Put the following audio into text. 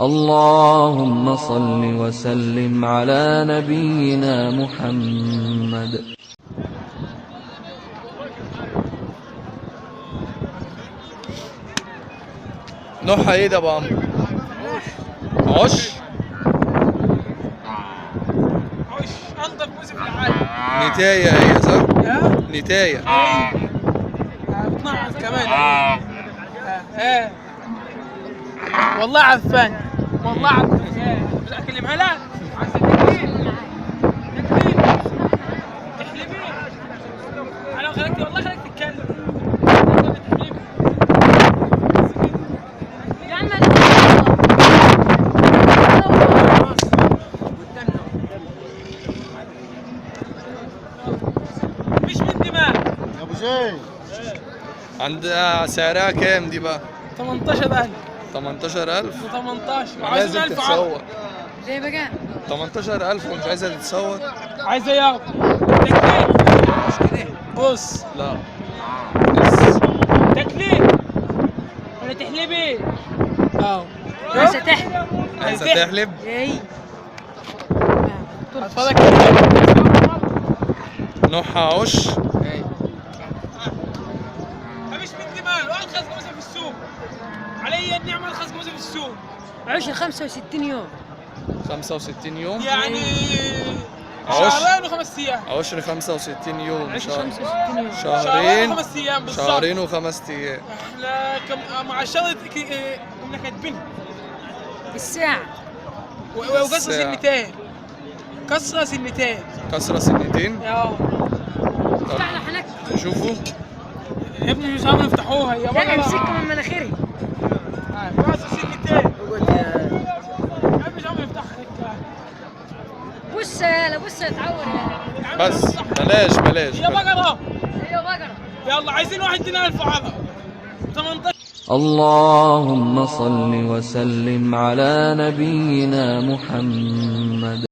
اللهم صل وسلم على نبينا محمد. نوعها ايه ده يا ابو عمرو؟ عش. عش انضف موزه في العالم. نتاية هي صح؟ ها؟ نتاية. بتنعس كمان. والله عفان. والله عفان. مش اكلمها لك. تحلبي. انا خليك والله خليك تتكلم. يا عم مش من دماغ. يا ابو زين عندها سعرها كام دي بقى؟ 18,000 18,000؟ و18 لازم 10,000 تتصور. ليه بقى؟ 18,000 ومش عايزة تتصور؟ عايزه ياخد. بص لا بس تكليف ولا تحلبي؟ عايزة تحلب. عايزة تحلب؟ ايه اطفالك نوعها عش. مش من دماغ ارخص موزه في السوق. علي النعمه ارخص موزه في السوق. عشر 65 يوم 65 يوم؟ يعني عش. شهرين وخمس ايام. عشر 65 يوم. عشر 65 يوم شهرين شهرين وخمس ايام بالظبط. شهرين وخمس ايام. احنا مع الشغل كنا كاتبينها بالساعة وقصر الساعة. سنتين. كسرة سنتين. كسرة سنتين. افتح له حنك. شوفوا يا ابني مش عارفين يفتحوها يا لا بقرة. امسكه من مناخيري. كسر سنتين. مش عارفين يفتحها. بص يلا بص اتعور يا بس بلاش يا بقرة. ايوه بقرة. يلا عايزين واحد دينار في عضل 18. اللهم صل وسلم على نبينا محمد.